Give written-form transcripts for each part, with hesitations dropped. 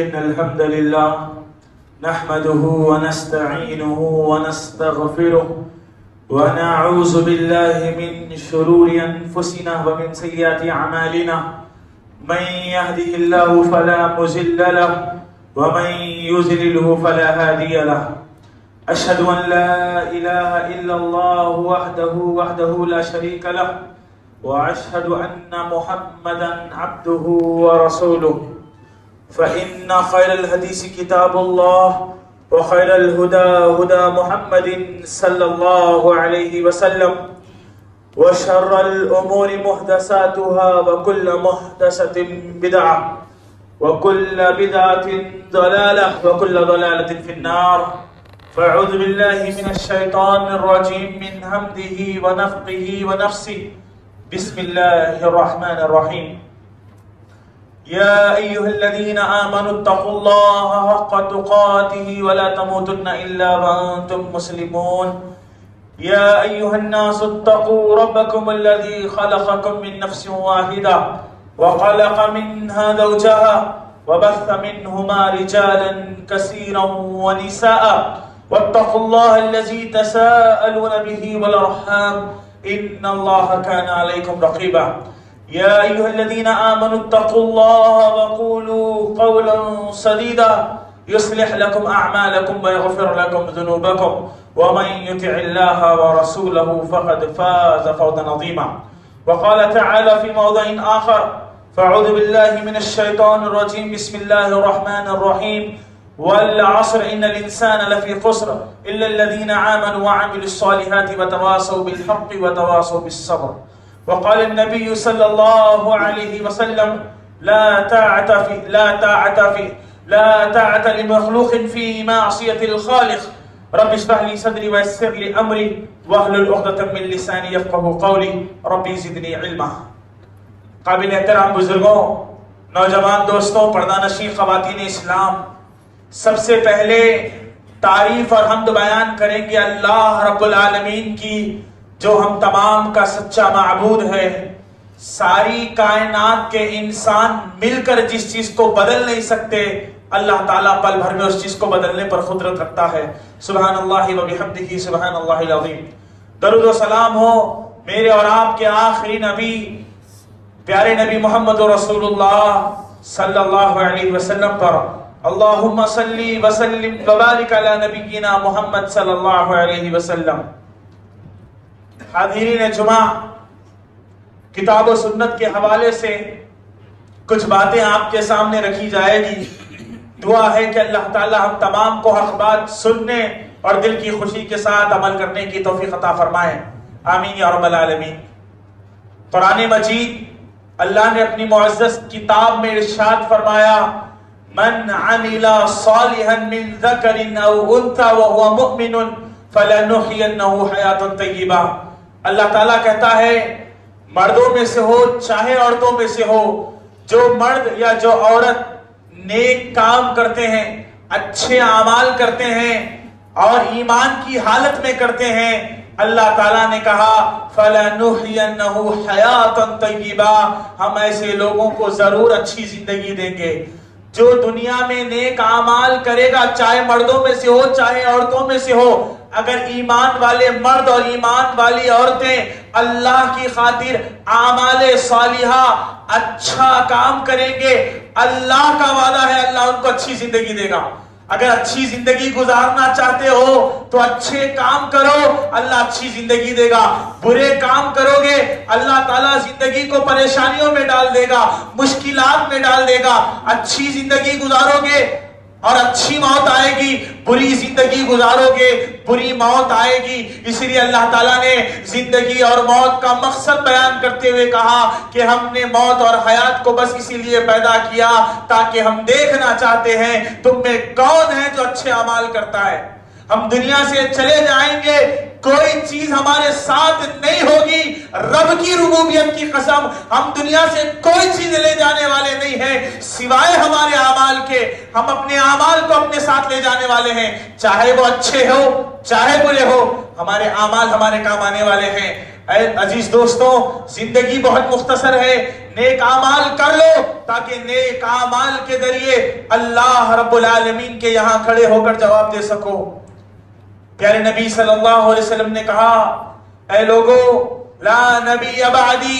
إن الحمد لله نحمده ونستعينه ونستغفره ونعوذ بالله من شرور أنفسنا ومن سيئات أعمالنا من يهده الله فلا مضل له ومن يضلله فلا هادي له أشهد أن لا إله إلا الله وحده لا شريك له وأشهد أن محمدا عبده ورسوله فإن خير الحديث كتاب الله وخير الهدى هدى محمد صلى الله عليه وسلم وشر الأمور محدثاتها وكل محدثة بدعة وكل بدعة ضلالة وكل ضلالة في النار فأعوذ بالله من الشيطان الرجيم من همزه ونفخه ونفسه بسم الله الرحمن الرحيم يا أيها الذين آمنوا اتقوا الله حق تقاته ولا تموتن إلا وأنتم مسلمون يا أيها الناس اتقوا ربكم الذي خلقكم من نفس واحدة وخلق منها زوجها وبث منهما رجالا كثيرا ونساء واتقوا الله الذي تساءلون به والأرحام إن الله كان عليكم رقيبا يا أيها الذين آمنوا اتقوا الله وقولوا قولا سديدا يصلح لكم أعمالكم ويغفر لكم ذنوبكم ومن يطع الله ورسوله فقد فاز فوزا عظيما وقال تعالى في موضع آخر فأعوذ بالله من الشيطان الرجيم بسم الله الرحمن الرحيم والعصر إن الإنسان لفي خسر إلا الذين آمنوا وعملوا الصالحات وتواصوا بالحق وتواصوا بالصبر وقال النبي صلى الله عليه وسلم لا طاعة لمخلوق في معصية الخالق رب اشرح لي صدري ويسر لي أمري واحلل عقدة من لساني يفقهوا قولي ربي زدني علما. قابل احترام بزرگوں، نوجوان دوستوں، پردہ نشین خواتین اسلام، سب سے پہلے تعریف اور حمد بیان کریں گے اللہ رب العالمین کی، جو ہم تمام کا سچا معبود ہے. ساری کائنات کے انسان مل کر جس چیز کو بدل نہیں سکتے، اللہ تعالیٰ پل بھر میں اس چیز کو بدلنے پر قدرت رکھتا ہے. سبحان اللہ و بحمدہ سبحان اللہ العظیم. درود و سلام ہو میرے اور آپ کے آخری نبی پیارے نبی محمد رسول اللہ صلی اللہ علیہ وسلم پر. اللہم صلی وسلم وبارک علی نبینا محمد صلی اللہ علیہ وسلم. حاضرین جمعہ، کتاب و سنت کے حوالے سے کچھ باتیں آپ کے سامنے رکھی جائے گی. دعا ہے کہ اللہ تعالی ہم تمام کو حق بات سننے اور دل کی خوشی کے ساتھ عمل کرنے کی توفیق عطا فرمائے. آمین یا رب العالمین. قرآن مجید اللہ نے اپنی معزز کتاب میں ارشاد فرمایا من عمل صالحا من ذکر او انثى وهو مؤمن فلنحيينه حیاة طیبہ. اللہ تعالیٰ کہتا ہے مردوں میں سے ہو چاہے عورتوں میں سے ہو، جو مرد یا جو عورت نیک کام کرتے ہیں، اچھے اعمال کرتے ہیں اور ایمان کی حالت میں کرتے ہیں، اللہ تعالیٰ نے کہا فَلَنُحْيَنَّهُ حَيَاةً طَيِّبَةً، ہم ایسے لوگوں کو ضرور اچھی زندگی دیں گے. جو دنیا میں نیک اعمال کرے گا، چاہے مردوں میں سے ہو چاہے عورتوں میں سے ہو، اگر ایمان والے مرد اور ایمان والی عورتیں اللہ کی خاطر اعمال صالحہ اچھا کام کریں گے، اللہ کا وعدہ ہے اللہ ان کو اچھی زندگی دے گا. اگر اچھی زندگی گزارنا چاہتے ہو تو اچھے کام کرو، اللہ اچھی زندگی دے گا. برے کام کرو گے اللہ تعالیٰ زندگی کو پریشانیوں میں ڈال دے گا، مشکلات میں ڈال دے گا. اچھی زندگی گزارو گے اور اچھی موت آئے گی، بری زندگی گزارو گے بری موت آئے گی. اس لیے اللہ تعالیٰ نے زندگی اور موت کا مقصد بیان کرتے ہوئے کہا کہ ہم نے موت اور حیات کو بس اسی لیے پیدا کیا تاکہ ہم دیکھنا چاہتے ہیں تم میں کون ہے جو اچھے اعمال کرتا ہے. ہم دنیا سے چلے جائیں گے، کوئی چیز ہمارے ساتھ نہیں ہوگی. رب کی ربوبیت کی قسم، ہم دنیا سے کوئی چیز لے جانے والے نہیں ہیں سوائے ہمارے اعمال کے. ہم اپنے اعمال کو اپنے ساتھ لے جانے والے ہیں، چاہے وہ اچھے ہو چاہے برے ہو، ہمارے اعمال ہمارے کام آنے والے ہیں. اے عزیز دوستوں، زندگی بہت مختصر ہے، نیک اعمال کر لو تاکہ نیک اعمال کے ذریعے اللہ رب العالمین کے یہاں کھڑے ہو کر جواب دے سکو۔ پیارے نبی صلی اللہ علیہ وسلم نے کہا، اے لوگو لا نبی بعدی،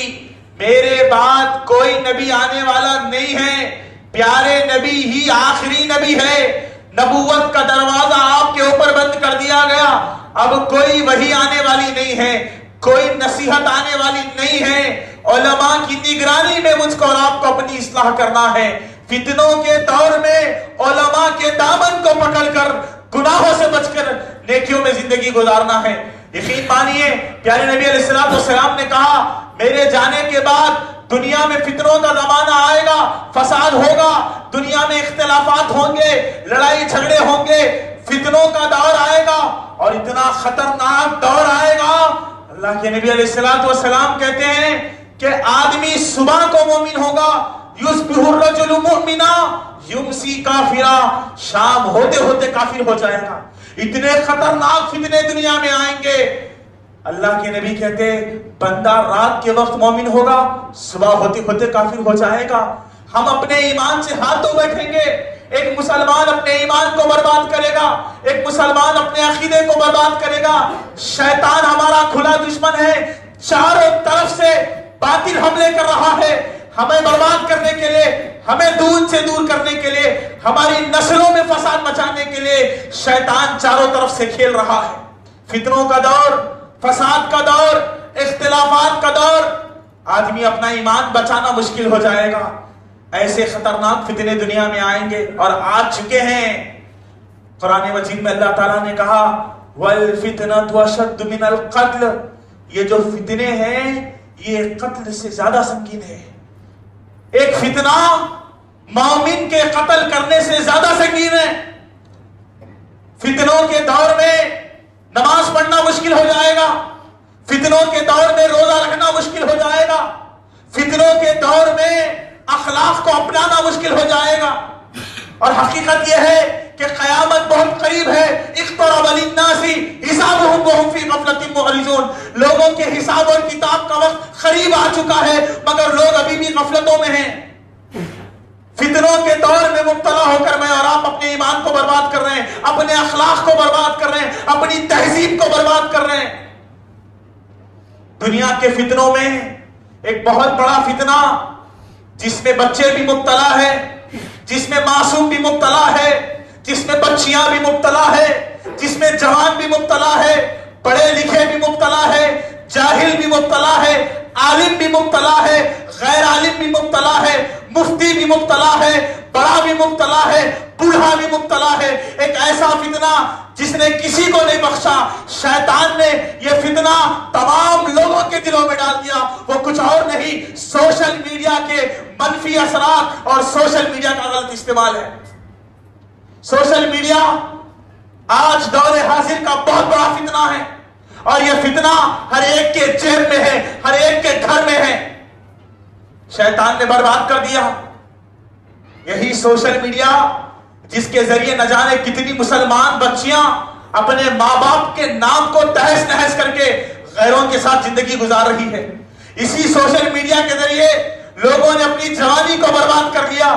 میرے بعد کوئی نبی آنے والا نہیں ہے، پیارے نبی ہی آخری نبی ہے، نبوت کا دروازہ آپ کے اوپر بند کر دیا گیا، اب کوئی وحی آنے والی نہیں ہے، کوئی نصیحت آنے والی نہیں ہے، علماء کی نگرانی میں مجھ کو اور آپ کو اپنی اصلاح کرنا ہے۔ فتنوں کے دور میں علماء کے دامن کو پکڑ کر گناہوں سے بچ کر نیکیوں میں زندگی گزارنا ہے۔ یقین مانیے پیارے نبی علیہ السلام نے کہا، میرے جانے کے بعد دنیا میں فتنوں کا زمانہ آئے گا، فساد ہوگا، دنیا میں اختلافات ہوں گے، لڑائی جھگڑے ہوں گے، فتنوں کا دور آئے گا، اور اتنا خطرناک دور آئے گا۔ اللہ کے نبی علیہ السلام کہتے ہیں کہ آدمی صبح کو مومن ہوگا، یصبح الرجل مؤمنا یمسی کافرا، شام ہوتے ہوتے کافر ہو جائے گا۔ اتنے خطرناک فتنے دنیا میں آئیں گے۔ اللہ کے نبی کہتے بندہ رات کے وقت مومن ہوگا، صبح ہوتے ہوتے کافر ہو جائے گا۔ ہم اپنے ایمان سے ہاتھ دھو بیٹھیں گے۔ ایک مسلمان اپنے ایمان کو برباد کرے گا، ایک مسلمان اپنے عقیدے کو برباد کرے گا۔ شیطان ہمارا کھلا دشمن ہے، چاروں طرف سے باطل حملے کر رہا ہے، ہمیں برباد کرنے کے لیے، ہمیں دور سے دور کرنے کے لیے، ہماری نسلوں میں فساد مچانے کے لیے شیطان چاروں طرف سے کھیل رہا ہے۔ فتنوں کا دور، فساد کا دور، اختلافات کا دور، آدمی اپنا ایمان بچانا مشکل ہو جائے گا۔ ایسے خطرناک فتنے دنیا میں آئیں گے اور آ چکے ہیں۔ قرآن مجید میں اللہ تعالیٰ نے کہا وَالْفِتْنَةُ أَشَدُّ مِنَ الْقَتْلِ، یہ جو فتنے ہیں یہ قتل سے زیادہ سنگین ہے۔ ایک فتنہ مومن کے قتل کرنے سے زیادہ سنگین ہے۔ فتنوں کے دور میں نماز پڑھنا مشکل ہو جائے گا، فتنوں کے دور میں روزہ رکھنا مشکل ہو جائے گا، فتنوں کے دور میں اخلاق کو اپنانا مشکل ہو جائے گا۔ اور حقیقت یہ ہے کہ قیامت بہت قریب ہے۔ اقترب للناس حسابهم وهم في غفلة معرضون، لوگوں کے حساب اور کتاب کا وقت قریب آ چکا ہے مگر لوگ ابھی بھی غفلتوں میں ہیں۔ فتنوں کے دور میں مبتلا ہو کر میں اور آپ اپنے ایمان کو برباد کر رہے ہیں، اپنے اخلاق کو برباد کر رہے ہیں، اپنی تہذیب کو برباد کر رہے ہیں۔ دنیا کے فتنوں میں ایک بہت بڑا فتنہ جس میں بچے بھی مبتلا ہے، جس میں معصوم بھی مبتلا ہے، جس میں بچیاں بھی مبتلا ہے، جس میں جوان بھی مبتلا ہے، پڑھے لکھے بھی مبتلا ہے، جاہل بھی مبتلا ہے، عالم بھی مبتلا ہے، غیر عالم بھی مبتلا ہے، مفتی بھی مبتلا ہے، بڑا بھی مبتلا ہے، بوڑھا بھی مبتلا ہے۔ ایک ایسا فتنہ جس نے کسی کو نہیں بخشا، شیطان نے یہ فتنہ تمام لوگوں کے دلوں میں ڈال دیا۔ وہ کچھ اور نہیں، سوشل میڈیا کے منفی اثرات اور سوشل میڈیا کا غلط استعمال ہے۔ سوشل میڈیا آج دور حاضر کا بہت بڑا فتنہ ہے، اور یہ فتنہ ہر ایک کے جیب میں ہے، ہر ایک کے گھر میں ہے۔ شیطان نے برباد کر دیا یہی سوشل میڈیا، جس کے ذریعے نہ جانے کتنی مسلمان بچیاں اپنے ماں باپ کے نام کو تہس نہس کر کے غیروں کے ساتھ زندگی گزار رہی ہے۔ اسی سوشل میڈیا کے ذریعے لوگوں نے اپنی جوانی کو برباد کر دیا،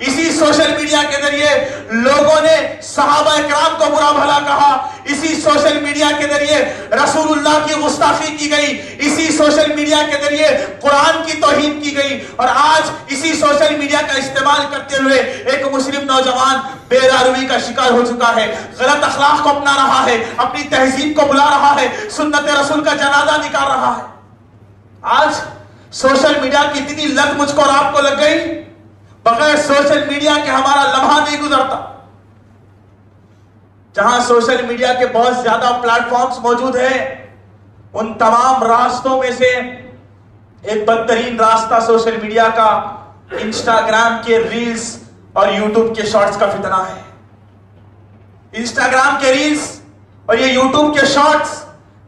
اسی سوشل میڈیا کے ذریعے لوگوں نے صحابہ اکرام کو برا بھلا کہا، اسی سوشل میڈیا کے ذریعے رسول اللہ کی گستاخی کی گئی، اسی سوشل میڈیا کے ذریعے قرآن کی توہین کی گئی، اور آج اسی سوشل میڈیا کا استعمال کرتے ہوئے ایک مسلم نوجوان بے راروی کا شکار ہو چکا ہے، غلط اخلاق کو اپنا رہا ہے، اپنی تہذیب کو بلا رہا ہے، سنت رسول کا جنازہ نکال رہا ہے۔ آج سوشل میڈیا کی اتنی لت مجھ کو اور آپ کو لگ گئی، بغیر سوشل میڈیا کے ہمارا لمحہ نہیں گزرتا۔ جہاں سوشل میڈیا کے بہت زیادہ پلیٹ فارمز موجود ہیں، ان تمام راستوں میں سے ایک بدترین راستہ سوشل میڈیا کا انسٹاگرام کے ریلز اور یوٹیوب کے شارٹس کا فتنہ ہے۔ انسٹاگرام کے ریلز اور یہ یوٹیوب کے شارٹس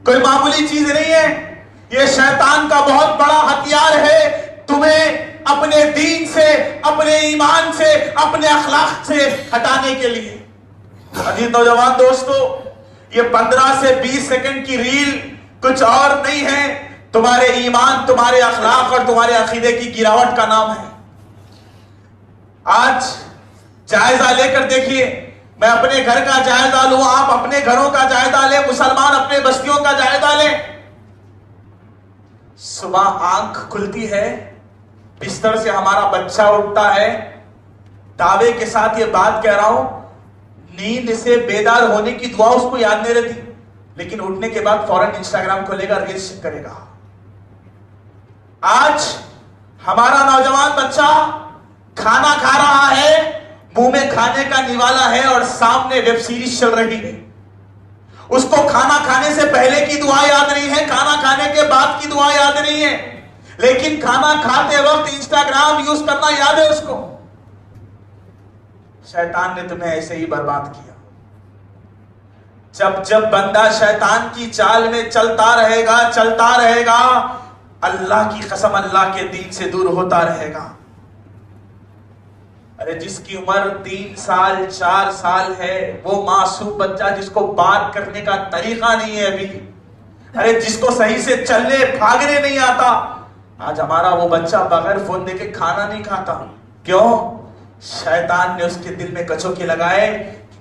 کوئی معمولی چیز نہیں ہے، یہ شیطان کا بہت بڑا ہتھیار ہے تمہیں اپنے دین سے، اپنے ایمان سے، اپنے اخلاق سے ہٹانے کے لیے۔ عزیز نوجوان دوستو، یہ 15 سے 20 سیکنڈ کی ریل کچھ اور نہیں ہے، تمہارے ایمان، تمہارے اخلاق اور تمہارے عقیدے کی گراوٹ کا نام ہے۔ آج جائزہ لے کر دیکھیے، میں اپنے گھر کا جائزہ لوں، آپ اپنے گھروں کا جائزہ لیں، مسلمان اپنے بستیوں کا جائزہ لیں۔ صبح آنکھ کھلتی ہے، بستر سے ہمارا بچہ اٹھتا ہے، دعوے کے ساتھ یہ بات کہہ رہا ہوں، نیند سے بیدار ہونے کی دعا اس کو یاد نہیں رہتی، لیکن اٹھنے کے بعد فوراً انسٹاگرام کھولے گا، ریلز چیک کرے گا۔ آج ہمارا نوجوان بچہ کھانا کھا رہا ہے، منہ میں کھانے کا نوالا ہے اور سامنے ویب سیریز چل رہی ہے۔ اس کو کھانا کھانے سے پہلے کی دعا یاد نہیں ہے، کھانا کھانے کے بعد کی دعا یاد نہیں ہے، لیکن کھانا کھاتے وقت انسٹاگرام یوز کرنا یاد ہے اس کو۔ شیطان نے تمہیں ایسے ہی برباد کیا۔ جب بندہ شیطان کی چال میں چلتا رہے گا، اللہ کی قسم اللہ کے دین سے دور ہوتا رہے گا۔ ارے جس کی عمر 3 سال 4 سال ہے، وہ معصوم بچہ جس کو بات کرنے کا طریقہ نہیں ہے ابھی، ارے جس کو صحیح سے چلنے بھاگنے نہیں آتا، آج ہمارا وہ بچہ بغیر فون دے کے کھانا نہیں کھاتا۔ کیوں؟ شیطان نے اس کے دل میں کچوکے لگائے،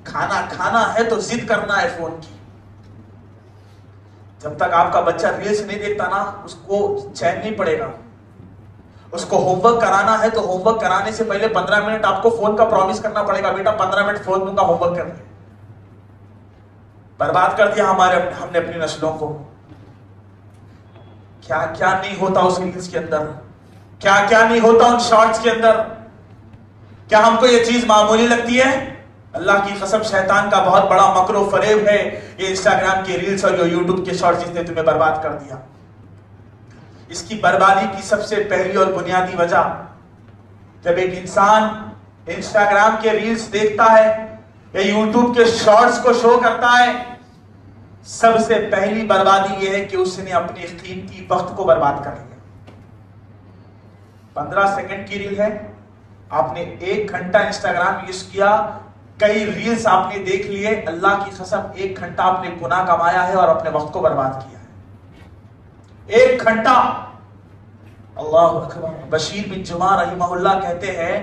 کھانا کھانا ہے تو ضد کرنا ہے فون کی۔ جب تک آپ کا بچہ ریلز نہیں دیکھتا نا، اس کو چین نہیں پڑے گا۔ اس کو ہوم ورک کرانا ہے تو ہوم ورک کرانے سے پہلے 15 منٹ آپ کو فون کا پرومس کرنا پڑے گا، بیٹا 15 منٹ فون دوں گا، ہوم ورک کر لیں۔ برباد کر دیا ہم نے اپنی نسلوں کو۔ کیا کیا نہیں ہوتا اس ریلز کے اندر، کیا کیا نہیں ہوتا ان شارٹس کے اندر۔ کیا ہم کو یہ چیز معمولی لگتی ہے؟ اللہ کی قسم شیطان کا بہت بڑا مکر و فریب ہے یہ انسٹاگرام کے ریلز اور جو یوٹیوب کے شارٹس جس نے تمہیں برباد کر دیا۔ اس کی بربادی کی سب سے پہلی اور بنیادی وجہ، جب ایک انسان انسٹاگرام کے ریلز دیکھتا ہے یا یوٹیوب کے شارٹس کو شو کرتا ہے، سب سے پہلی بربادی یہ ہے کہ اس نے اپنے قیمتی وقت کو برباد کر لیا۔ 15 سیکنڈ کی ریل ہے، آپ نے 1 گھنٹہ انسٹاگرام یوز کیا، کئی ریلز آپ نے دیکھ لیے، اللہ کی قسم 1 گھنٹہ آپ نے گناہ کمایا ہے اور اپنے وقت کو برباد کیا ہے۔ 1 گھنٹہ۔ اللہ اکبر۔ بشیر بن جمعہ رحمہ اللہ کہتے ہیں،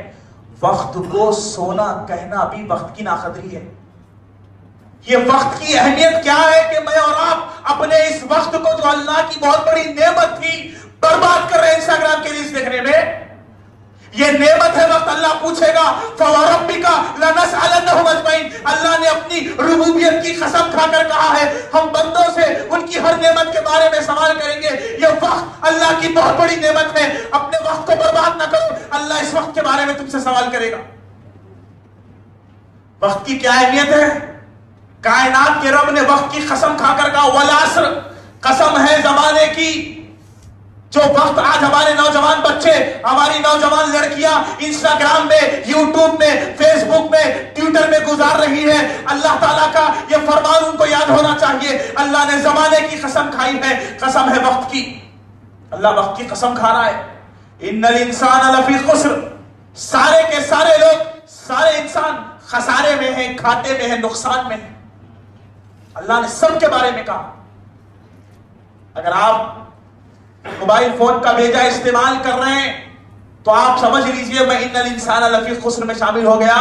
وقت کو سونا کہنا بھی وقت کی ناقدری ہے۔ یہ وقت کی اہمیت کیا ہے کہ میں اور آپ اپنے اس وقت کو جو اللہ کی بہت بڑی نعمت تھی برباد کر رہے ہیں انسٹاگرام کے ریلز دیکھنے میں۔ یہ نعمت ہے وقت، اللہ پوچھے گا فَوَرَبِّكَ لَنَسْأَلَنَّهُمْ أَجْمَعِينَ۔ اللہ نے اپنی ربوبیت کی قسم کھا کر کہا ہے، ہم بندوں سے ان کی ہر نعمت کے بارے میں سوال کریں گے۔ یہ وقت اللہ کی بہت بڑی نعمت ہے، اپنے وقت کو برباد نہ کرو، اللہ اس وقت کے بارے میں تم سے سوال کرے گا۔ وقت کی کیا اہمیت ہے؟ کائنات کے رب نے وقت کی قسم کھا کر کہا وَالْعَصْرِ، قسم ہے زمانے کی۔ جو وقت آج ہمارے نوجوان بچے، ہماری نوجوان لڑکیاں انسٹاگرام میں، یوٹیوب میں، فیس بک میں، ٹویٹر میں گزار رہی ہے، اللہ تعالیٰ کا یہ فرمان ان کو یاد ہونا چاہیے۔ اللہ نے زمانے کی قسم کھائی ہے، قسم ہے وقت کی۔ اللہ وقت کی قسم کھا رہا ہے، ان الانسان لفی خسر، سارے کے سارے لوگ، سارے انسان خسارے میں ہیں، گھاٹے میں ہیں، نقصان میں ہیں۔ اللہ نے سب کے بارے میں کہا۔ اگر آپ موبائل فون کا بیجا استعمال کر رہے ہیں تو آپ سمجھ لیجئے میں ان الانسان لفی خسر میں شامل ہو گیا،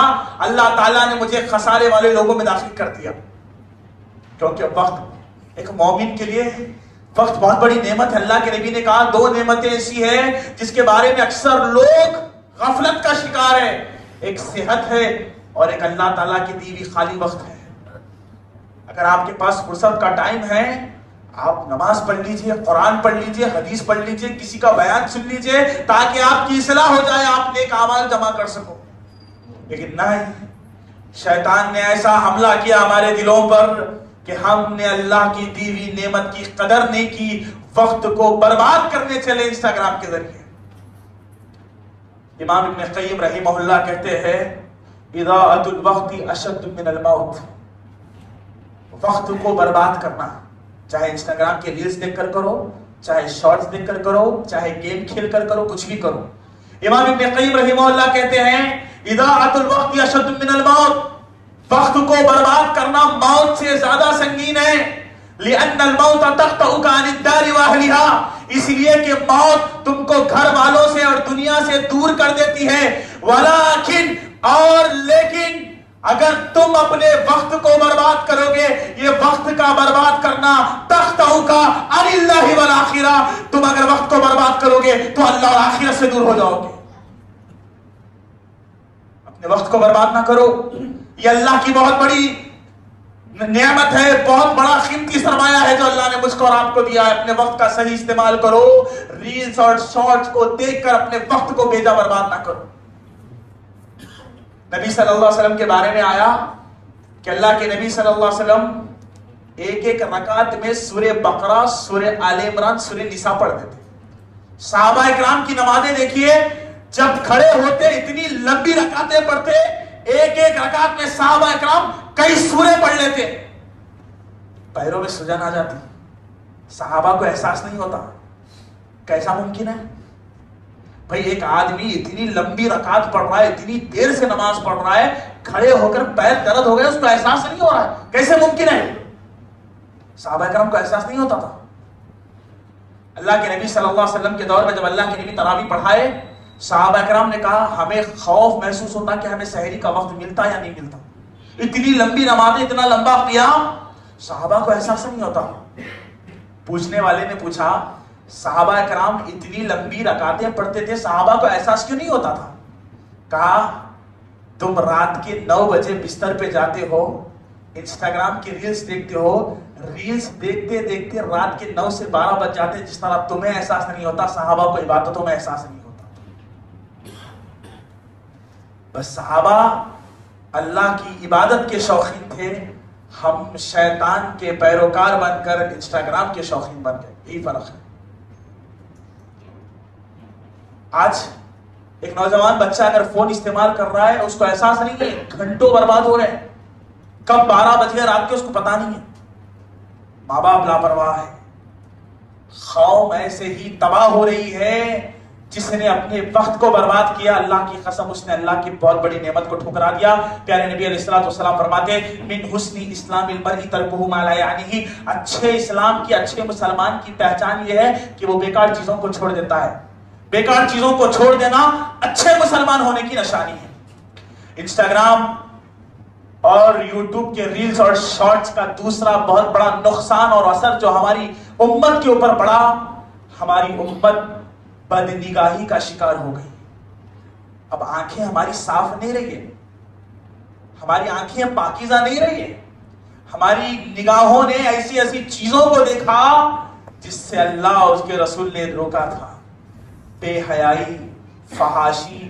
اللہ تعالیٰ نے مجھے خسارے والے لوگوں میں داخل کر دیا۔ کیونکہ وقت ایک مومن کے لیے وقت بہت بڑی نعمت ہے۔ اللہ کے نبی نے کہا 2 نعمتیں ایسی ہیں جس کے بارے میں اکثر لوگ غفلت کا شکار ہے، ایک صحت ہے اور ایک اللہ تعالیٰ کی دی ہوئی خالی وقت ہے۔ اگر آپ کے پاس فرصت کا ٹائم ہے، آپ نماز پڑھ لیجئے، قرآن پڑھ لیجئے، حدیث پڑھ لیجئے، کسی کا بیان سن لیجئے تاکہ آپ کی اصلاح ہو جائے، آپ نیک اعمال جمع کر سکو۔ لیکن نہیں، شیطان نے ایسا حملہ کیا ہمارے دلوں پر کہ ہم نے اللہ کی دی ہوئی نعمت کی قدر نہیں کی، وقت کو برباد کرنے چلے انسٹاگرام کے ذریعے۔ امام ابن قیم رحمہ اللہ کہتے ہیں، اضاعۃ الوقت اشد من الموت۔ وقت کو برباد کرنا، چاہے انسٹاگرام کے ریلز دیکھ کر کرو، چاہے شارٹس دیکھ کر کرو، چاہے گیم کھیل کر کرو، کچھ بھی کرو۔ امام ابن قیم رحمہ اللہ کہتے ہیں اضاعۃ الوقت اشد من الموت، وقت کو برباد کرنا موت سے زیادہ سنگین ہے۔ لأن الموت تقطعك عن الدار واهلها، اس لیے کہ موت تم کو گھر والوں سے اور دنیا سے دور کر دیتی ہے. ولیکن اور لیکن اگر تم اپنے وقت کو برباد کرو گے، یہ وقت کا برباد کرنا تختو کا عن اللہ والآخرہ، تم اگر وقت کو برباد کرو گے تو اللہ اور آخرت سے دور ہو جاؤ گے. اپنے وقت کو برباد نہ کرو، یہ اللہ کی بہت بڑی نعمت ہے، بہت بڑا قیمتی سرمایہ ہے جو اللہ نے مجھ کو اور آپ کو دیا ہے. اپنے وقت کا صحیح استعمال کرو، ریلز اور شارٹس کو دیکھ کر اپنے وقت کو بیجا برباد نہ کرو. نبی صلی اللہ علیہ وسلم کے بارے میں آیا کہ اللہ کے نبی صلی اللہ علیہ وسلم ایک ایک رکعت میں سورہ بقرہ، سورہ آل عمران، سورہ نساء پڑھتے تھے. صحابہ اکرام کی نمازیں دیکھیے، جب کھڑے ہوتے اتنی لمبی رکعتیں پڑھتے، ایک ایک رکعت میں صحابہ اکرام کئی سورے پڑھ لیتے، پیروں میں سجن آ جاتی. صحابہ کو احساس نہیں ہوتا. کیسا ممکن ہے بھئی؟ ایک آدمی اتنی لمبی رکعت پڑھ رہا ہے، اتنی دیر سے نماز پڑھ رہا ہے، کھڑے ہو کر پیر درد ہو گئے، اس کو احساس نہیں ہو رہا ہے. کیسے ممکن ہے؟ صحابہ کرام کو احساس نہیں ہوتا تھا. اللہ کے نبی صلی اللہ علیہ وسلم کے دور میں جب اللہ کے نبی تراویح پڑھائے، صحابہ کرام نے کہا ہمیں خوف محسوس ہوتا کہ ہمیں سحری کا وقت ملتا یا نہیں ملتا. اتنی لمبی نمازیں، اتنا لمبا قیام، صحابہ کو احساس نہیں ہوتا. پوچھنے والے نے پوچھا صحابہ کرام اتنی لمبی رکعتیں پڑھتے تھے، صحابہ کو احساس کیوں نہیں ہوتا تھا؟ کہا تم رات کے 9 بجے بستر پہ جاتے ہو، انسٹاگرام کی ریلز دیکھتے ہو، ریلز دیکھتے دیکھتے رات کے 9 سے 12 بج جاتے، جس طرح تمہیں احساس نہیں ہوتا، صحابہ کو عبادتوں میں احساس نہیں ہوتا. بس صحابہ اللہ کی عبادت کے شوقین تھے، ہم شیطان کے پیروکار بن کر انسٹاگرام کے شوقین بن گئے. یہی فرق ہے. آج ایک نوجوان بچہ اگر فون استعمال کر رہا ہے، اس کو احساس نہیں ہے، گھنٹوں برباد ہو رہے ہیں، کب 12 بج گئے رات کے اس کو پتا نہیں ہے. ماں باپ لاپرواہ ہے، قوم ایسے ہی تباہ ہو رہی ہے. جس نے اپنے وقت کو برباد کیا، اللہ کی قسم اس نے اللہ کی بہت بڑی نعمت کو ٹھکرا دیا. پیارے نبی علیہ الصلوۃ والسلام فرماتے من حسن اسلام المرء ترکہ ما لا یعنیہ، اچھے اسلام کی، اچھے مسلمان کی پہچان یہ ہے کہ وہ بیکار چیزوں کو چھوڑ دیتا ہے. بیکار چیزوں کو چھوڑ دینا اچھے مسلمان ہونے کی نشانی ہے. انسٹاگرام اور یوٹیوب کے ریلز اور شارٹس کا دوسرا بہت بڑا نقصان اور اثر جو ہماری امت کے اوپر پڑا، ہماری امت بدنگاہی کا شکار ہو گئی. اب آنکھیں ہماری صاف نہیں رہی ہے، ہماری آنکھیں پاکیزہ نہیں رہی ہے. ہماری نگاہوں نے ایسی ایسی چیزوں کو دیکھا جس سے اللہ اور اس کے رسول نے روکا تھا. بے حیائی، فحاشی،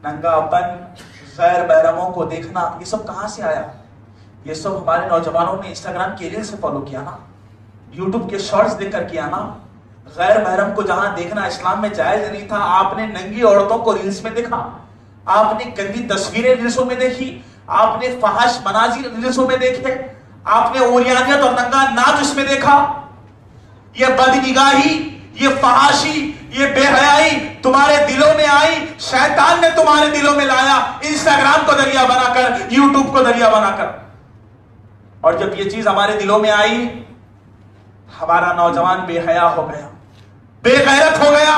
ننگا پن، غیر محرموں کو دیکھنا، یہ سب کہاں سے آیا؟ یہ سب ہمارے نوجوانوں نے انسٹاگرام کے ریل سے فالو کیا نا، یوٹیوب کے شارٹس دیکھ کر کیا نا. غیر محرم کو جہاں دیکھنا اسلام میں جائز نہیں تھا، آپ نے ننگی عورتوں کو ریلز میں دیکھا، آپ نے گندی تصویریں ریلزوں میں دیکھی، آپ نے فحش مناظر ریلزوں میں دیکھے، آپ نے اوریانیت اور ننگا ناچ اس میں دیکھا. یہ بدنگاہی، یہ فحاشی، یہ بے حیائی تمہارے دلوں میں آئی، شیطان نے تمہارے دلوں میں لایا، انسٹاگرام کو دریا بنا کر، یوٹیوب کو دریا بنا کر. اور جب یہ چیز ہمارے دلوں میں آئی، ہمارا نوجوان بے حیا ہو گیا، بے غیرت ہو گیا،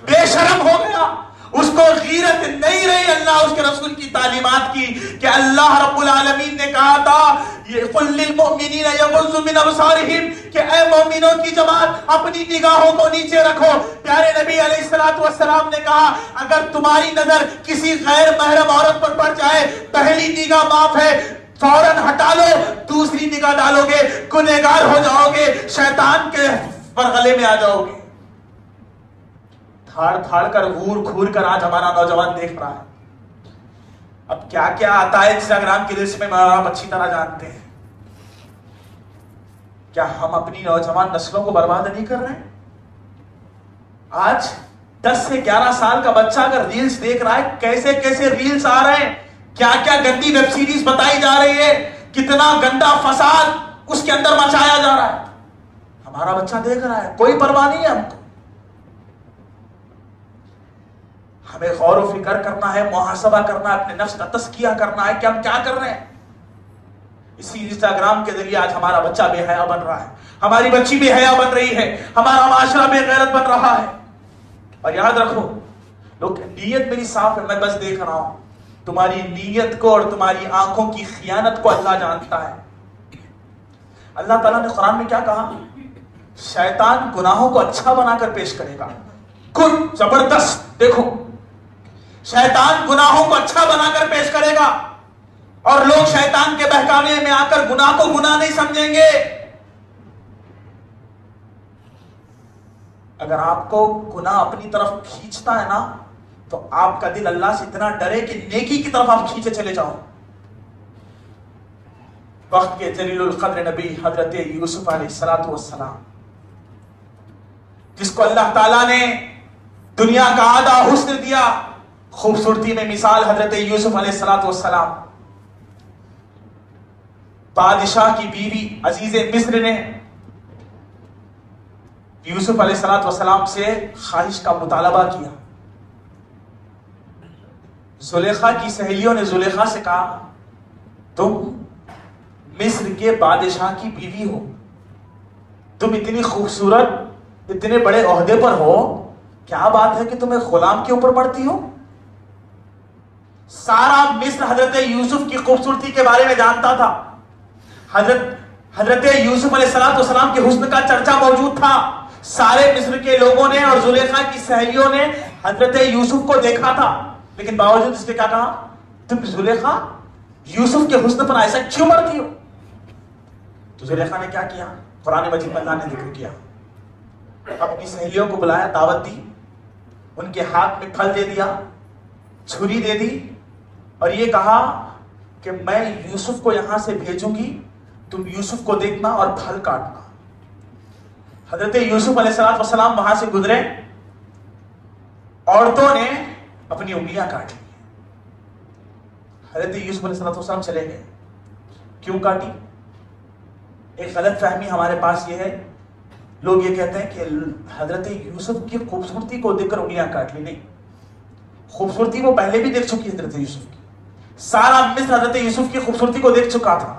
بے شرم ہو گیا. اس کو غیرت نہیں رہی اللہ اس کے رسول کی تعلیمات کی کہ اللہ رب العالمین نے کہا تھا قُلْ لِلْمُؤْمِنِينَ يَغُضُّوا مِنْ أَبْصَارِهِمْ کہ اے مومنوں کی جماعت اپنی نگاہوں کو نیچے رکھو. پیارے نبی علیہ الصلوۃ والسلام نے کہا اگر تمہاری نظر کسی غیر محرم عورت پر پڑ جائے، پہلی نگاہ معاف ہے، فوراً ہٹا لو، دوسری نگاہ ڈالو گے گنہگار ہو جاؤ گے، شیطان کے پرغلے میں آ جاؤ گے. تھاڑ تھاڑ کر گور کھور کر آج ہمارا نوجوان دیکھ رہا ہے. اب کیا کیا آتا ہے انسٹاگرام کی ریلز میں آپ اچھی طرح جانتے ہیں. کیا ہم اپنی نوجوان نسلوں کو برباد نہیں کر رہے ہیں؟ آج 10 سے 11 سال کا بچہ اگر ریلز دیکھ رہا ہے، کیسے کیسے ریلز آ رہے ہیں، کیا کیا گندی ویب سیریز بتائی جا رہی ہے، کتنا گندا فساد اس کے اندر مچایا جا رہا ہے. ہمارا بچہ دیکھ رہا ہے، کوئی پرواہ نہیں ہے ہم کو. ہمیں غور و فکر کرنا ہے، محاسبہ کرنا ہے، اپنے نفس کا تزکیہ کرنا ہے کہ ہم کیا کر رہے ہیں. اسی انسٹاگرام کے ذریعے آج ہمارا بچہ بے حیا بن رہا ہے، ہماری بچی بے حیا بن رہی ہے، ہمارا معاشرہ بے غیرت بن رہا ہے۔ اور یاد رکھو لوگ، نیت میری صاف ہے، میں بس دیکھ رہا ہوں، تمہاری نیت کو اور تمہاری آنکھوں کی خیانت کو اللہ جانتا ہے۔ اللہ تعالیٰ نے قرآن میں کیا کہا؟ شیطان گناہوں کو اچھا بنا کر پیش کرے گا۔ گڈ، زبردست، دیکھو شیطان گناہوں کو اچھا بنا کر پیش کرے گا، اور لوگ شیطان کے بہکاوے میں آ کر گناہ کو گناہ نہیں سمجھیں گے۔ اگر آپ کو گناہ اپنی طرف کھینچتا ہے نا، تو آپ کا دل اللہ سے اتنا ڈرے کہ نیکی کی طرف آپ کھینچے چلے جاؤ۔ وقت کے جلیل القدر نبی حضرت یوسف علیہ السلام، جس کو اللہ تعالیٰ نے دنیا کا آدھا حسن دیا، خوبصورتی میں مثال حضرت یوسف علیہ السلام۔ بادشاہ کی بیوی عزیز مصر نے یوسف علیہ السلام سے خواہش کا مطالبہ کیا۔ زلیخا کی سہیلیوں نے زلیخا سے کہا، تم مصر کے بادشاہ کی بیوی ہو، تم اتنی خوبصورت، اتنے بڑے عہدے پر ہو، کیا بات ہے کہ تم ایک غلام کے اوپر پڑتی ہو؟ سارا مصر حضرت یوسف کی خوبصورتی کے بارے میں جانتا تھا، حضرت یوسف علیہ السلام کے حسن کا چرچا موجود تھا۔ سارے مصر کے لوگوں نے اور زلیخا کی سہیلیوں نے حضرت یوسف کو دیکھا تھا، لیکن باوجود اس کے کیا کہا؟ تم زلیخا یوسف کے حسن پر ایسا کیوں مرتی ہو؟ تو زلیخا نے کیا کیا؟ قرآن مجید میں اللہ نے ذکر کیا، اپنی سہیلیوں کو بلایا، دعوت دی، ان کے ہاتھ میں پھل دے دیا، چھری دے دی، اور یہ کہا کہ میں یوسف کو یہاں سے بھیجوں گی، تم یوسف کو دیکھنا اور پھل کاٹنا۔ حضرت یوسف علیہ السلام وہاں سے گزرے، عورتوں نے اپنی انگلیاں کاٹ لی۔ حضرت یوسف علیہ السلام چلے گئے۔ کیوں کاٹی؟ ایک غلط فہمی ہمارے پاس یہ ہے، لوگ یہ کہتے ہیں کہ حضرت یوسف کی خوبصورتی کو دیکھ کر انگلیاں کاٹ لی۔ نہیں، خوبصورتی وہ پہلے بھی دیکھ چکی حضرت یوسف کی، سارا مصر حضرت یوسف کی خوبصورتی کو دیکھ چکا تھا،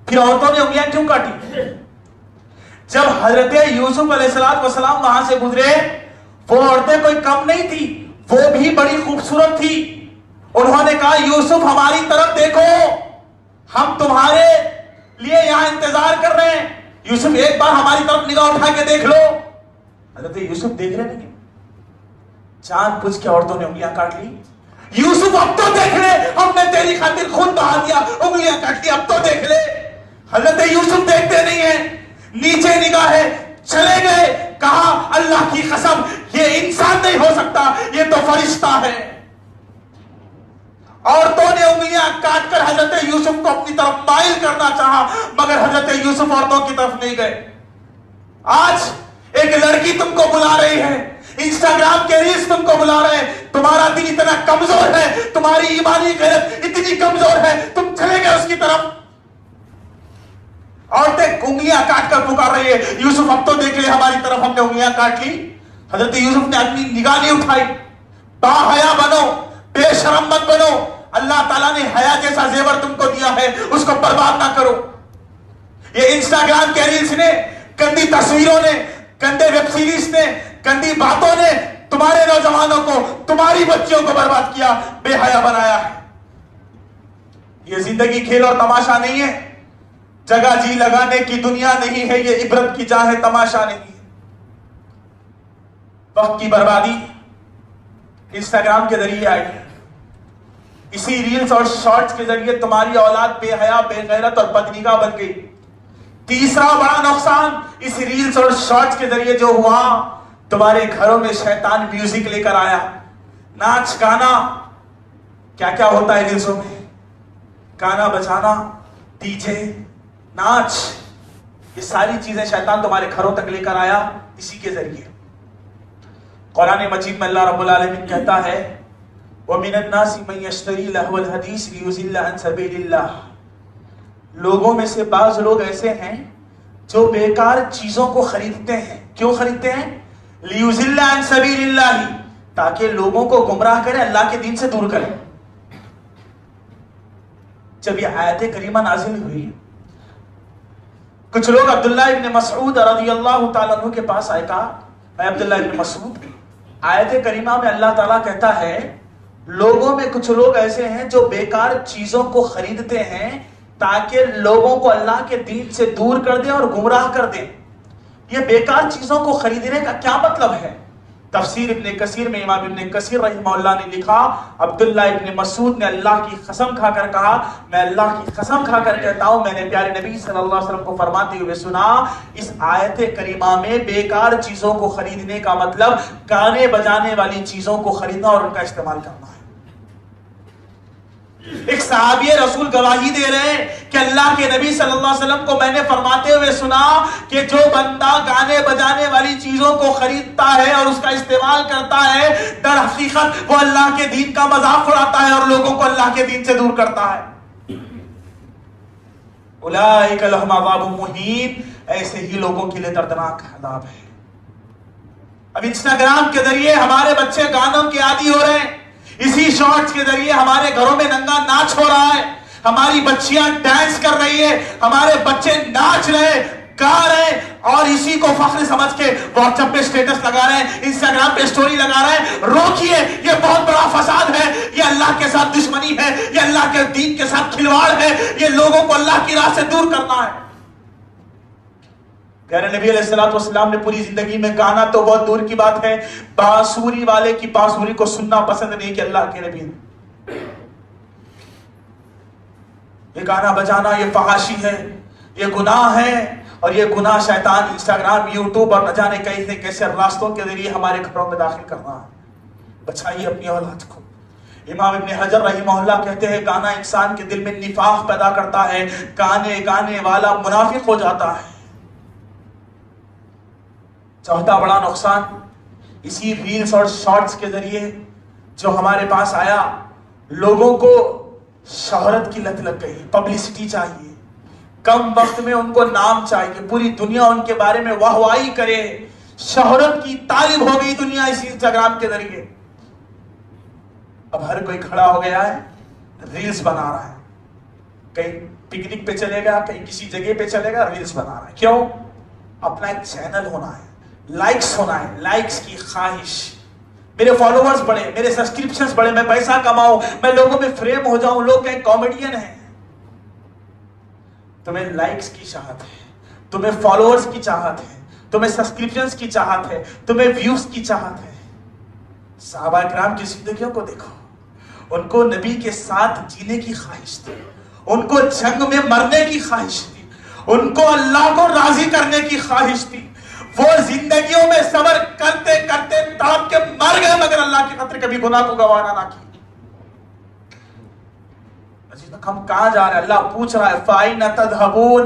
پھر عورتوں نے انگلیاں کیوں کاٹی؟ جب حضرت یوسف علیہ السلام وہاں سے گزرے، وہ عورتیں کوئی کم نہیں تھی، وہ بھی بڑی خوبصورت تھی۔ انہوں نے کہا، یوسف ہماری طرف دیکھو، ہم تمہارے لیے یہاں انتظار کر رہے ہیں، یوسف ایک بار ہماری طرف نگاہ اٹھا کے دیکھ لو۔ حضرت یوسف دیکھ رہے نہیں، جان بوجھ کے عورتوں نے انگلیاں کاٹ لی۔ یوسف اب تو دیکھ لے، ہم نے تیری خاطر خون بہا دیا، انگلیاں کاٹ لی، اب تو دیکھ لے۔ حضرت یوسف دیکھتے نہیں ہیں، نیچے نگاہیں چلے گئے، کہا اللہ کی قسم یہ انسان نہیں ہو سکتا، یہ تو فرشتہ ہے۔ عورتوں نے انگلیاں کاٹ کر حضرت یوسف کو اپنی طرف مائل کرنا چاہا، مگر حضرت یوسف عورتوں کی طرف نہیں گئے۔ آج ایک لڑکی تم کو بلا رہی ہے، انسٹاگرام کے ریلز تم کو بلا رہے ہیں، تمہارا دل اتنا کمزور ہے، تمہاری ایمانی غیرت اتنی کمزور ہے، تم چلے گئے اس کی طرف۔ عورتیں انگلیاں کاٹ کر پکار رہی ہے، یوسف اب تو دیکھ لے ہماری طرف، ہم نے انگلیاں کاٹ لی۔ حضرت یوسف نے اپنی نگاہ نہیں اٹھائی۔ با حیا بنو، بے شرم مت بنو، اللہ تعالیٰ نے حیا جیسا زیور تم کو دیا ہے، اس کو برباد نہ کرو۔ یہ انسٹاگرام کے ریلز نے، گندی تصویروں نے، گندے ویب سیریز نے، گندی باتوں نے تمہارے نوجوانوں کو، تمہاری بچیوں کو برباد کیا، بے حیا بنایا ہے۔ یہ زندگی کھیل اور تماشا نہیں ہے، جگہ جی لگانے کی دنیا نہیں ہے، یہ عبرت کی جا ہے، تماشا نہیں ہے۔ وقت کی بربادی انسٹاگرام کے ذریعے آئی ہے، اسی ریلز اور شارٹس کے ذریعے تمہاری اولاد بے حیا، بے غیرت اور بدنگاہ بن گئی۔ تیسرا بڑا نقصان اس ریلز اور شارٹس کے ذریعے جو ہوا، تمہارے گھروں میں شیطان میوزک لے کر آیا، ناچ گانا، کیا کیا ہوتا ہے ریلزوں میں، گانا بجانا، ڈی جے، ناچ، یہ ساری چیزیں شیطان تمہارے گھروں تک لے کر آیا اسی کے ذریعے۔ قرآن مجید میں اللہ رب العالمین کہتا ہے، وَمِنَ النَّاسِ مَن يَشْتَرِي لَهْوَ الْحَدِيثِ لِيُضِلَّ عَن سَبِيلِ اللَّهِ، لوگوں میں سے بعض لوگ ایسے ہیں جو بیکار چیزوں کو خریدتے ہیں۔ کیوں خریدتے ہیں؟ لِيُضِلَّ عَن سَبِيلِ اللَّهِ، تاکہ لوگوں کو گمراہ کریں، اللہ کے دین سے دور کریں۔ جب یہ آیت کریمہ نازل ہوئی کچھ لوگ عبداللہ ابن مسعود رضی اللہ تعالیٰ عنہ کے پاس آئے، کہا اے عبداللہ ابن مسعود، آیت کریمہ میں اللہ تعالیٰ کہتا ہے لوگوں میں کچھ لوگ ایسے ہیں جو بیکار چیزوں کو خریدتے ہیں تاکہ لوگوں کو اللہ کے دین سے دور کر دیں اور گمراہ کر دیں. یہ بیکار چیزوں کو خریدنے کا کیا مطلب ہے؟ تفسیر ابن کثیر میں امام ابن کثیر رحمہ اللہ نے لکھا، عبداللہ ابن مسعود نے اللہ کی قسم کھا کر کہا، میں اللہ کی قسم کھا کر کہتا ہوں، میں نے پیارے نبی صلی اللہ علیہ وسلم کو فرماتے ہوئے سنا، اس آیت کریمہ میں بیکار چیزوں کو خریدنے کا مطلب گانے بجانے والی چیزوں کو خریدنا اور ان کا استعمال کرنا ہے. ایک صحابی رسول گواہی دے رہے ہیں کہ اللہ کے نبی صلی اللہ علیہ وسلم کو میں نے فرماتے ہوئے سنا کہ جو بندہ گانے بجانے والی چیزوں کو خریدتا ہے اور اس کا استعمال کرتا ہے، در حقیقت وہ اللہ کے دین کا مذاق اڑاتا ہے اور لوگوں کو اللہ کے دین سے دور کرتا ہے. اولئک لہم عذاب مہین، ایسے ہی لوگوں کے لیے دردناک عذاب ہے. اب انسٹاگرام کے ذریعے ہمارے بچے گانوں کے عادی ہو رہے ہیں، اسی شارٹس کے ذریعے ہمارے گھروں میں ننگا ناچ ہو رہا ہے، ہماری بچیاں ڈانس کر رہی ہے، ہمارے بچے ناچ رہے، گا رہے، اور اسی کو فخر سمجھ کے واٹس ایپ پہ اسٹیٹس لگا رہے ہیں، انسٹاگرام پہ سٹوری لگا رہے ہیں. روکیے، یہ بہت بڑا فساد ہے، یہ اللہ کے ساتھ دشمنی ہے، یہ اللہ کے دین کے ساتھ کھلواڑ ہے، یہ لوگوں کو اللہ کی راہ سے دور کرنا ہے. پیارے نبی علیہ السلام نے پوری زندگی میں گانا تو بہت دور کی بات ہے، بانسری والے کی بانسری کو سننا پسند نہیں کہ اللہ کے نبی نے. یہ گانا بجانا یہ فحاشی ہے، یہ گناہ ہے، اور یہ گناہ شیطان انسٹاگرام، یوٹیوب اور نہ جانے کیسے کیسے راستوں کے ذریعے ہمارے گھروں میں داخل کرنا ہے. بچائیے اپنی اولاد کو. امام ابن حجر رحمہ اللہ کہتے ہیں گانا انسان کے دل میں نفاق پیدا کرتا ہے، گانے والا منافق ہو جاتا ہے. چوتھا بڑا نقصان اسی ریلز اور شارٹس کے ذریعے جو ہمارے پاس آیا، لوگوں کو شہرت کی لت لگ گئی، پبلسٹی چاہیے، کم وقت میں ان کو نام چاہیے، پوری دنیا ان کے بارے میں واہ واہی کرے، شہرت کی طالب ہو گئی دنیا اسی انسٹاگرام کے ذریعے. اب ہر کوئی کھڑا ہو گیا ہے، ریلز بنا رہا ہے، کہیں پکنک پہ چلے گا، کہیں کسی جگہ پہ چلے گا، ریلز بنا رہا ہے. کیوں؟ اپنا ایک چینل ہونا ہے، لائکس ہونا ہے، لائکس کی خواہش، میرے فالوورز بڑھے، میرے سبسکرپشنز بڑھے، میں پیسہ کماؤں، میں لوگوں میں فریم ہو جاؤں، لوگ کہیں کامیڈین ہیں. تمہیں لائکس کی چاہت ہے، تمہیں فالوورز کی چاہت ہے، تمہیں سبسکرپشنز کی چاہت ہے، تمہیں ویوز کی چاہت ہے. صحابہ کرام کی زندگیوں کو دیکھو، ان کو نبی کے ساتھ جینے کی خواہش تھی، ان کو جنگ میں مرنے کی خواہش تھی، ان کو اللہ کو راضی کرنے کی خواہش تھی. وہ زندگیوں میں صبر کرتے کرتے تڑپ کے مر گئے، مگر اللہ کی خاطر کبھی گناہ کو گوارا نہ کی. ہم کہاں جا رہے ہیں؟ اللہ پوچھ رہا ہے فَأَيْنَ تَذْهَبُونَ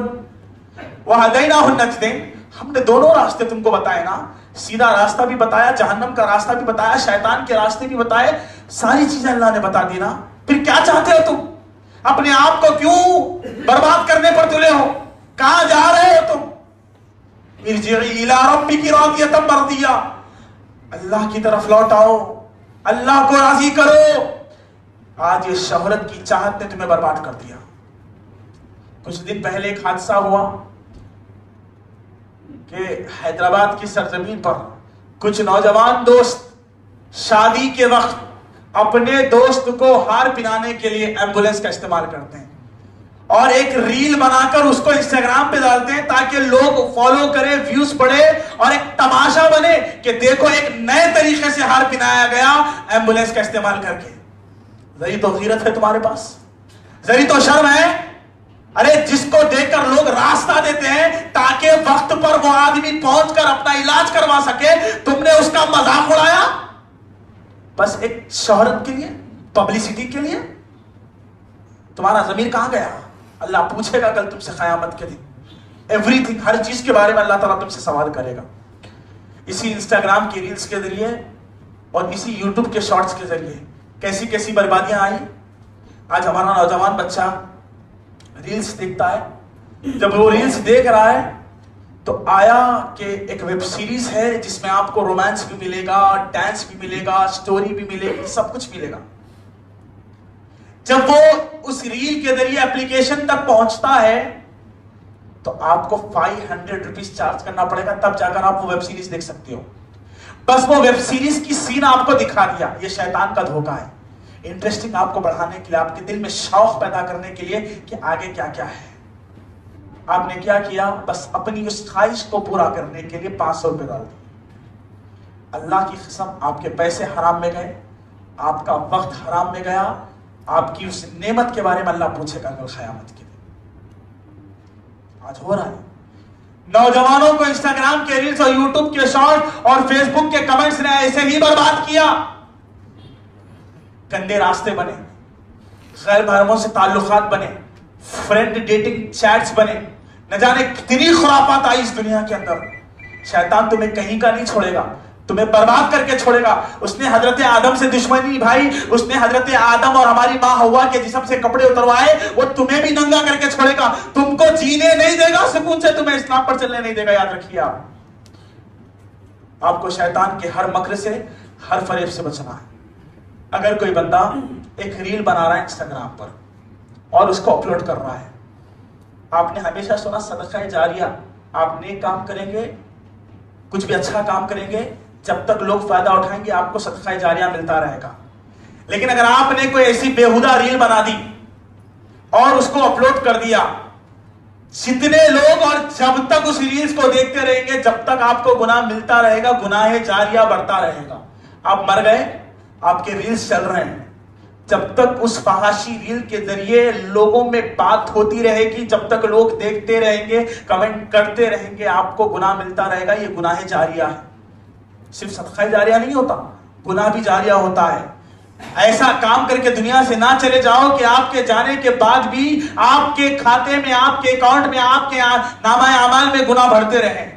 وَهَدَيْنَاهُ النَّجْدَيْنِ. ہم نے دونوں راستے تم کو بتائے نا، سیدھا راستہ بھی بتایا، جہنم کا راستہ بھی بتایا، شیطان کے راستے بھی بتائے، ساری چیزیں اللہ نے بتا دی نا. پھر کیا چاہتے ہو تم؟ اپنے آپ کو کیوں برباد کرنے پر تلے ہو؟ کہاں جا رہے ہو تم؟ ارجعی الی ربک راضیۃ مرضیہ، اللہ کی طرف لوٹ آؤ، اللہ کو راضی کرو. آج یہ شہرت کی چاہت نے تمہیں برباد کر دیا. کچھ دن پہلے ایک حادثہ ہوا کہ حیدرآباد کی سرزمین پر کچھ نوجوان دوست شادی کے وقت اپنے دوست کو ہار پہنانے کے لیے ایمبولینس کا استعمال کرتے ہیں اور ایک ریل بنا کر اس کو انسٹاگرام پہ ڈالتے ہیں تاکہ لوگ فالو کریں، ویوز پڑھے اور ایک تماشا بنے کہ دیکھو ایک نئے طریقے سے ہار پہنایا گیا ایمبولینس کا استعمال کر کے. ذری تو غیرت ہے تمہارے پاس، ذری تو شرم ہے. ارے جس کو دیکھ کر لوگ راستہ دیتے ہیں تاکہ وقت پر وہ آدمی پہنچ کر اپنا علاج کروا سکے، تم نے اس کا مذاق اڑایا بس ایک شہرت کے لیے، پبلسٹی کے لیے. تمہارا ضمیر کہاں گیا؟ اللہ پوچھے گا کل تم سے قیامت کے دن. ایوری تھنگ، ہر چیز کے بارے میں اللہ تعالیٰ تم سے سوال کرے گا. اسی انسٹاگرام کی ریلز کے ذریعے اور اسی یوٹیوب کے شارٹس کے ذریعے کیسی کیسی بربادیاں آئی. آج ہمارا نوجوان بچہ ریلز دیکھتا ہے، جب وہ ریلز دیکھ رہا ہے تو آیا کہ ایک ویب سیریز ہے جس میں آپ کو رومانس بھی ملے گا، ڈانس بھی ملے گا، سٹوری بھی ملے گی، سب کچھ ملے گا. جب وہ اس ریل کے ذریعے اپلیکیشن تک پہنچتا ہے تو آپ کو 500 روپیز چارج کرنا پڑے گا، تب جا کر آپ وہ ویب سیریز دیکھ سکتے ہو. بس وہ ویب سیریز کی سین آپ کو دکھا دیا. یہ شیطان کا دھوکہ ہے. انٹرسٹنگ آپ کو بڑھانے کے لیے، آپ کے دل میں شوق پیدا کرنے کے لیے کہ آگے کیا کیا ہے. آپ نے کیا کیا؟ بس اپنی اس خواہش کو پورا کرنے کے لیے 500 روپے ڈال دیے. اللہ کی قسم آپ کے پیسے حرام میں گئے، آپ کا وقت حرام میں گیا. آپ کی اس نعمت کے بارے میں اللہ پوچھے گا کل قیامت کے دن. آج ہو رہا ہے. نوجوانوں کو انسٹاگرام کے ریلز اور یوٹیوب کے شارٹ اور فیس بک کے کمنٹس نے ایسے ہی برباد کیا. گندے راستے بنے، غیر محرموں سے تعلقات بنے، فرینڈ ڈیٹنگ چیٹس بنے، نہ جانے کتنی خرافات آئی اس دنیا کے اندر. شیطان تمہیں کہیں کا نہیں چھوڑے گا، تمہیں برباد کر کے چھوڑے گا. اس نے حضرت آدم سے دشمنی نبھائی، اس نے حضرت آدم اور ہماری ماں حوا کے جسم سے کپڑے اتروائے، وہ تمہیں بھی ننگا کر کے چھوڑے گا. تم کو جینے نہیں دے گا، سکون سے تمہیں اسلام پر چلنے نہیں دے گا. یاد رکھیے آپ کو شیطان کے ہر مکر سے، ہر فریب سے بچنا ہے. اگر کوئی بندہ ایک ریل بنا رہا ہے انسٹاگرام پر اور اس کو اپلوڈ کر رہا ہے، آپ نے ہمیشہ سنا صدقہ جاریہ. آپ نیک کام کریں گے، کچھ بھی اچھا کام کریں گے، جب تک لوگ فائدہ اٹھائیں گے آپ کو صدقہ جاریہ ملتا رہے گا. لیکن اگر آپ نے کوئی ایسی بےہودہ ریل بنا دی اور اس کو اپلوڈ کر دیا، جتنے لوگ اور جب تک اس ریلز کو دیکھتے رہیں گے، جب تک آپ کو گناہ ملتا رہے گا، گناہ جاریہ بڑھتا رہے گا. آپ مر گئے، آپ کے ریلز چل رہے ہیں، جب تک اس فحاشی ریل کے ذریعے لوگوں میں بات ہوتی رہے گی، جب تک لوگ دیکھتے رہیں گے، کمنٹ کرتے رہیں گے، آپ کو گناہ ملتا رہے گا. یہ گناہ جاریہ ہے. صرف صدقہ جاریہ نہیں ہوتا، گناہ بھی جاریہ ہوتا ہے. ایسا کام کر کے دنیا سے نہ چلے جاؤ کہ آپ کے جانے کے بعد بھی آپ کے کھاتے میں، آپ کے اکاؤنٹ میں، آپ کے نامہ اعمال میں گناہ بڑھتے رہیں.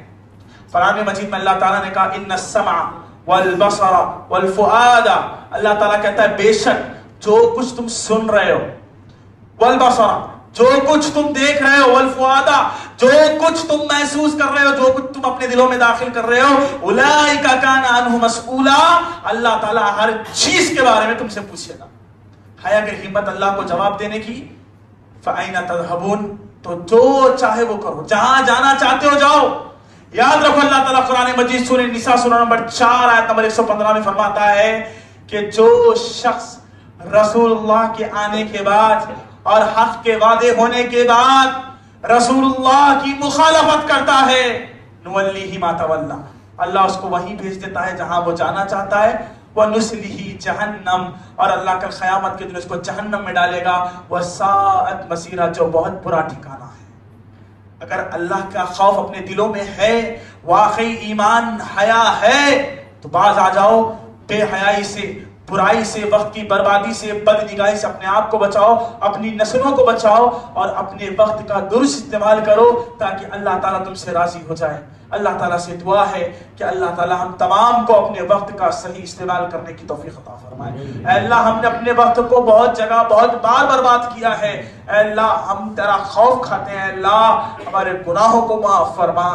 قرآن مجید میں اللہ تعالیٰ نے کہا ان السمع والبصر والفؤاد، اللہ تعالیٰ کہتا ہے بے شک جو کچھ تم سن رہے ہو، والبصر جو کچھ تم دیکھ رہے ہو، والفؤاد جو کچھ تم محسوس کر رہے ہو، جو کچھ تم اپنے دلوں میں داخل کر رہے ہو، اولئک کان عنہ مسئولا، اللہ تعالیٰ ہر چیز کے بارے میں تم سے پوچھے گا. ہے اگر ہمت اللہ کو جواب دینے کی، فأین تذهبون، تو جو چاہے وہ کرو، جہاں جانا چاہتے ہو جاؤ. یاد رکھو اللہ تعالیٰ قرآن مجید سورہ نساء سورہ نمبر 4 آیت نمبر 115 میں فرماتا ہے کہ جو شخص رسول اللہ کے آنے کے بعد اور حق کے وعدے ہونے کے بعد رسول اللہ کی مخالفت کرتا ہے، نولیہ ما تولی، اللہ اس کو وہیں بھیج دیتا ہے جہاں وہ جانا چاہتا ہے. وَنُسْلِهِ جہنم، اور اللہ کا قیامت کے دن اس کو جہنم میں ڈالے گا. وَسَاءَتْ مَصِيرًا، جو بہت برا ٹھکانہ ہے. اگر اللہ کا خوف اپنے دلوں میں ہے، واقعی ایمان حیا ہے، تو باز آ جاؤ بے حیائی سے، برائی سے، وقت کی بربادی سے، بد نگاہی سے اپنے آپ کو بچاؤ، اپنی نسلوں کو بچاؤ، اور اپنے وقت کا درست استعمال کرو تاکہ اللہ تعالیٰ تم سے راضی ہو جائے. اللہ تعالیٰ سے دعا ہے کہ اللہ تعالیٰ ہم تمام کو اپنے وقت کا صحیح استعمال کرنے کی توفیق عطا فرمائے. اے اللہ ہم نے اپنے وقت کو بہت جگہ بہت بار برباد کیا ہے. اے اللہ ہم تیرا خوف کھاتے ہیں. اے اللہ ہمارے گناہوں کو معاف فرما.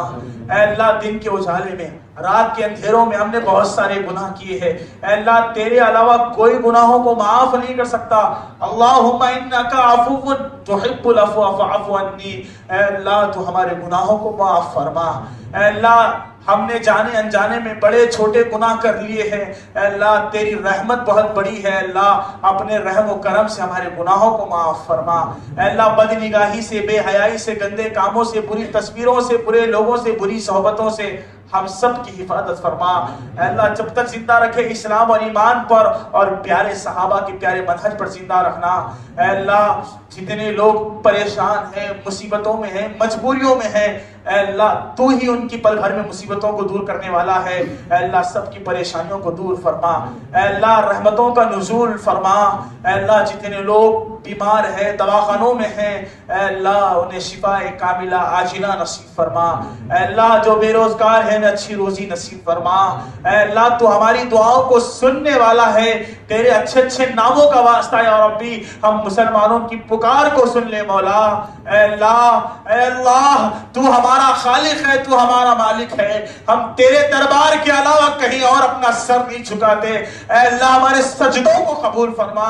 اے اللہ دن کے اجالے میں، رات کے اندھیروں میں ہم نے بہت سارے گناہ کیے ہیں. اے اللہ تیرے علاوہ کوئی گناہوں کو معاف نہیں کر سکتا. اللہم انک عفو تحب العفو فاعف عنی. اے اللہ تو ہمارے گناہوں کو معاف فرما. اے اللہ ہم نے جانے انجانے میں بڑے چھوٹے گناہ کر لیے ہیں. اے اللہ تیری رحمت بہت بڑی ہے. اللہ اپنے رحم و کرم سے ہمارے گناہوں کو معاف فرما. اے اللہ بد نگاہی سے، بے حیائی سے، گندے کاموں سے، بری تصویروں سے، برے لوگوں سے، بری صحبتوں سے ہم سب کی حفاظت فرما. اے اللہ جب تک زندہ رکھے اسلام اور ایمان پر اور پیارے صحابہ کے پیارے منہج پر زندہ رکھنا. اے اللہ جتنے لوگ پریشان ہیں، مصیبتوں میں ہیں، مجبوریوں میں ہیں، اے اللہ تو ہی ان کی پل بھر میں مصیبتوں کو دور کرنے والا ہے. اے اللہ سب کی پریشانیوں کو دور فرما. اے اللہ رحمتوں کا نزول فرما. اے اللہ جتنے لوگ بیمار ہیں، دواخانوں میں ہیں، اے اللہ انہیں شفاء کاملہ عاجلہ نصیب فرما. اے اللہ جو بے روزگار ہیں انہیں اچھی روزی نصیب فرما. اے اللہ تو ہماری دعاؤں کو سننے والا ہے. تیرے اچھے اچھے ناموں کا واسطہ یا ربی ہم مسلمانوں کی پکار کو سن لے مولا. اے اللہ تو ہمارے ہمارا خالق ہے، تو ہمارا مالک ہے، ہم تیرے دربار کے علاوہ کہیں اور اپنا سر نہیں جھکاتے۔ اے اللہ ہمارے سجدوں کو قبول فرما،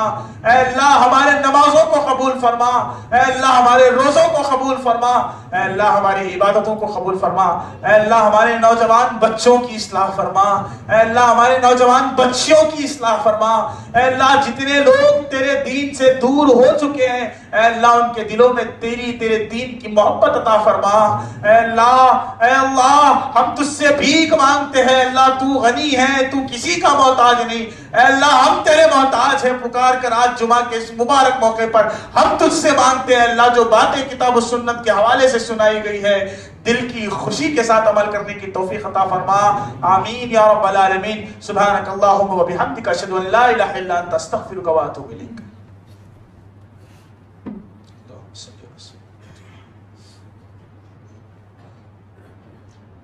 اے اللہ ہمارے نمازوں کو قبول فرما، اے اللہ ہمارے روزوں کو قبول فرما، اے اللہ ہماری عبادتوں کو قبول فرما، اے اللہ ہمارے نوجوان بچوں کی اصلاح فرما، اے اللہ ہمارے نوجوان بچیوں کی اصلاح فرما، اے اللہ جتنے لوگ تیرے دین سے دور ہو چکے ہیں اے اللہ ان کے دلوں میں تیرے دین کی محبت عطا فرما۔ اے اللہ ہم تجھ سے بھیک مانگتے ہیں، اللہ تو غنی ہے، تو کسی کا محتاج نہیں، اے اللہ ہم تیرے محتاج ہیں، پکار کر آج جمعہ کے اس مبارک موقع پر ہم تجھ سے مانگتے ہیں اللہ جو باتیں کتاب و سنت کے حوالے سے سنائی گئی ہے دل کی خوشی کے ساتھ عمل کرنے کی توفیق عطا فرما، آمین یا رب العالمین۔ سبحانک اللہم و بحمدک، اشہد ان لا الہ الا انت، استغفرک و اتوب الیک۔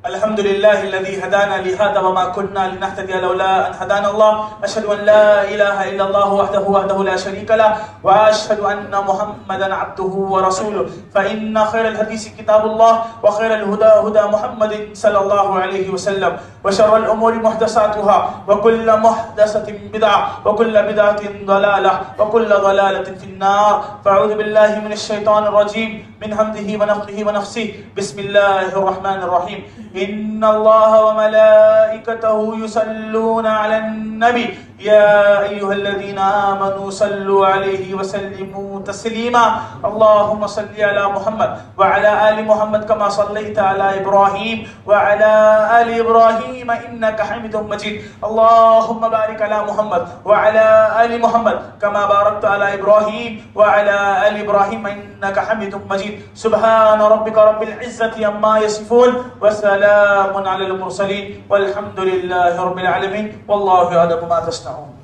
الحمد لله الذي هدانا لهذا وما كنا لنهتدي لولا أن هدانا الله، أشهد أن لا إله إلا الله وحده لا شريك له، وأشهد أن محمدا عبده ورسوله، فإن خير الحديث كتاب الله، وخير الهدى هدى محمد صلى الله عليه وسلم، وشر الأمور محدثاتها، وكل محدثة بدعة، وكل بدعة ضلالة، وكل ضلالة في النار، فأعوذ بالله من الشيطان الرجيم من همزه ونفخه ونفسه، بسم الله الرحمن الرحيم، إن الله وملائكته يصلون على النبي يا أيها الذين آمنوا صلوا عليه وسلموا تسليما، اللهم صل على محمد وعلى آل محمد كما صليت على إبراهيم وعلى آل إبراهيم إنك حميد مجيد، اللهم بارك على محمد وعلى آل محمد كما باركت على إبراهيم وعلى آل إبراهيم إنك حميد مجيد، سبحان ربك رب العزة عما يصفون، وسلام على المرسلين، والحمد لله رب العالمين، والله يعلم ما تصنعون۔